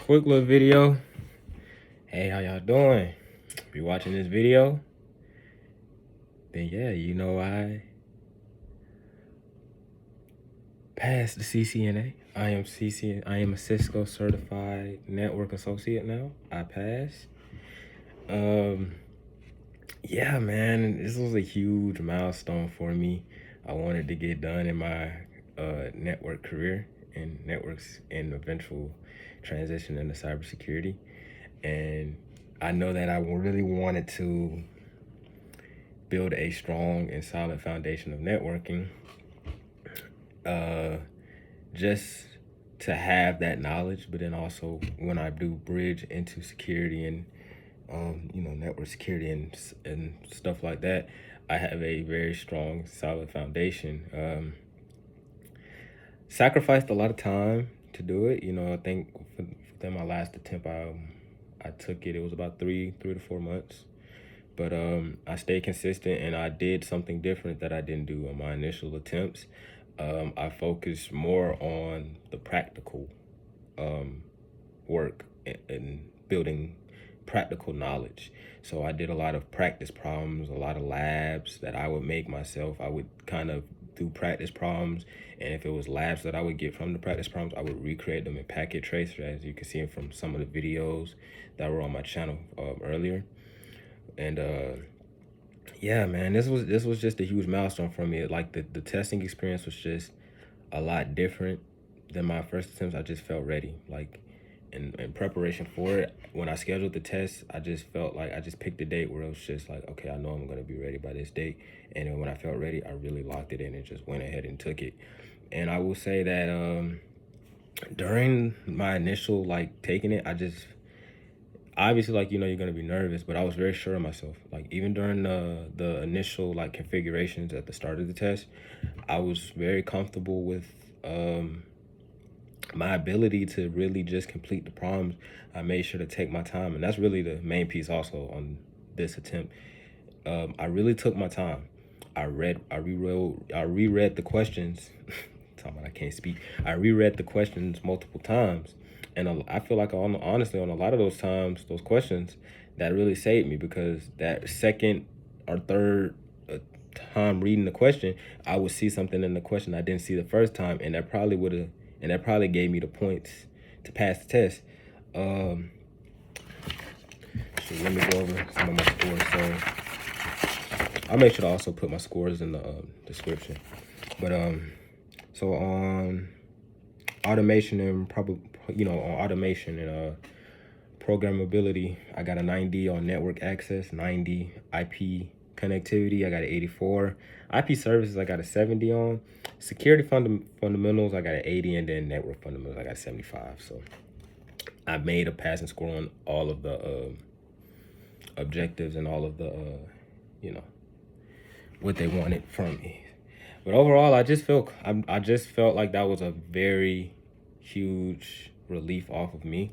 quick little video. Hey, how y'all doing? If you're watching this video, then yeah, I passed the CCNA. I am a Cisco certified network associate now. I passed. Yeah, man, this was a huge milestone for me. I wanted to get done in my network career and networks and eventual transition into cybersecurity. And I know that I really wanted to build a strong and solid foundation of networking, just to have that knowledge, but then also when I do bridge into security and network security and stuff like that, I have a very strong, solid foundation. Sacrificed a lot of time to do it. I think for my last attempt, I took it. It was about 3 to 4 months. But I stayed consistent and I did something different that I didn't do on my initial attempts. I focused more on the practical work and building practical knowledge. So I did a lot of practice problems, a lot of labs that I would make myself. I would kind of do practice problems, and if it was labs that I would get from the practice problems, I would recreate them in Packet Tracer, as you can see from some of the videos that were on my channel earlier. And yeah, man, this was just a huge milestone for me. Like the testing experience was just a lot different than my first attempts. I just felt ready. Like in preparation for it, when I scheduled the test, I just felt like I just picked a date where it was just like, okay, I know I'm gonna be ready by this date. And then when I felt ready, I really locked it in and just went ahead and took it. And I will say that during my initial taking it, I just obviously you're gonna be nervous, but I was very sure of myself. Like even during the initial configurations at the start of the test, I was very comfortable with my ability to really just complete the problems. I made sure to take my time, and that's really the main piece also on this attempt. I really took my time. I reread the questions. Talking about I can't speak. I reread the questions multiple times, and I feel like honestly on a lot of those times, those questions, that really saved me, because that second or third time reading the question, I would see something in the question I didn't see the first time, and that probably gave me the points to pass the test. Let me go over some of my scores. So I'll make sure to also put my scores in the description. But so on automation and programmability, I got a 90 on network access, 90 IP connectivity, I got an 84. IP services, I got a 70 on. Security fundamentals, I got an 80, and then network fundamentals, I got a 75. So I made a passing score on all of the objectives and all of the what they wanted from me. But overall, I just felt like that was a very huge relief off of me,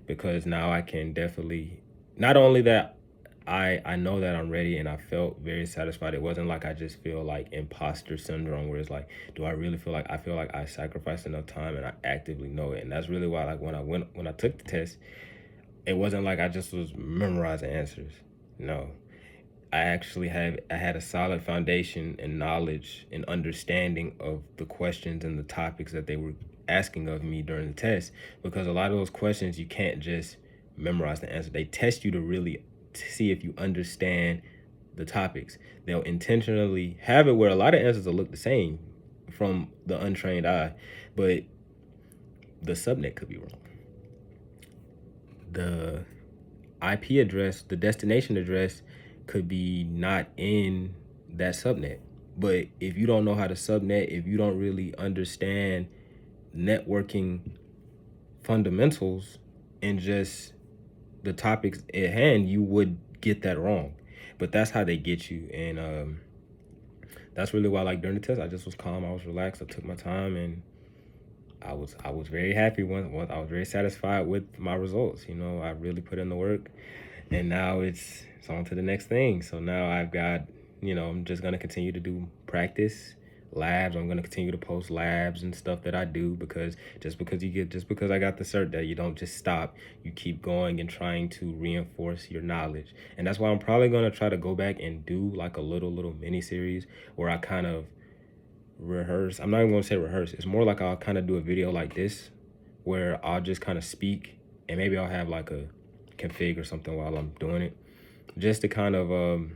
because now I can definitely, not only that I know that I'm ready, and I felt very satisfied. It wasn't like I just feel like imposter syndrome, where it's like, do I really feel like I sacrificed enough time, and I actively know it. And that's really why, like, when I took the test, it wasn't like I just was memorizing answers. No, I had a solid foundation and knowledge and understanding of the questions and the topics that they were asking of me during the test, because a lot of those questions you can't just memorize the answer. They test you to really see if you understand the topics. They'll intentionally have it where a lot of answers will look the same from the untrained eye, but the subnet could be wrong. The IP address, the destination address, could be not in that subnet. But if you don't know how to subnet, if you don't really understand networking fundamentals and just the topics at hand, you would get that wrong. But that's how they get you. And that's really why, like, during the test, I just was calm, I was relaxed, I took my time, and I was very happy. Once I was very satisfied with my results. I really put in the work, and now it's on to the next thing. So now I've got, I'm just gonna continue to do practice labs. I'm gonna continue to post labs and stuff that I do, because just because I got the cert, that you don't just stop. You keep going and trying to reinforce your knowledge. And that's why I'm probably gonna try to go back and do like a little mini series where I kind of rehearse. I'm not even gonna say rehearse. It's more like I'll kind of do a video like this where I'll just kind of speak, and maybe I'll have like a config or something while I'm doing it, just to kind of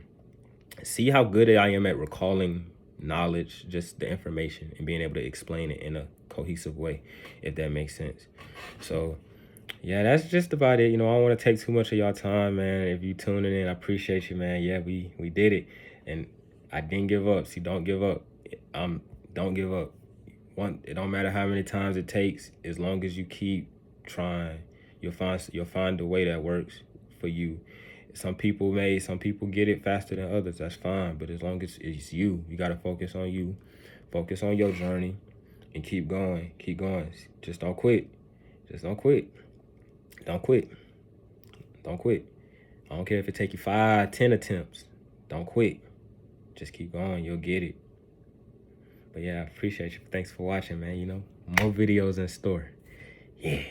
see how good I am at recalling knowledge, just the information, and being able to explain it in a cohesive way, if that makes sense. So yeah, that's just about it. You know, I don't want to take too much of y'all time, man. If you tuning in, I appreciate you, man. Yeah, we did it, and I didn't give up. See, don't give up. Don't give up. It don't matter how many times it takes. As long as you keep trying, you'll find a way that works for you. Some people get it faster than others. That's fine. But as long as it's you, you gotta focus on you, focus on your journey, and keep going. Keep going. Just don't quit. Just don't quit. Don't quit. Don't quit. I don't care if it take you 5, 10 attempts. Don't quit. Just keep going. You'll get it. But yeah, I appreciate you. Thanks for watching, man. You know, more videos in store. Yeah.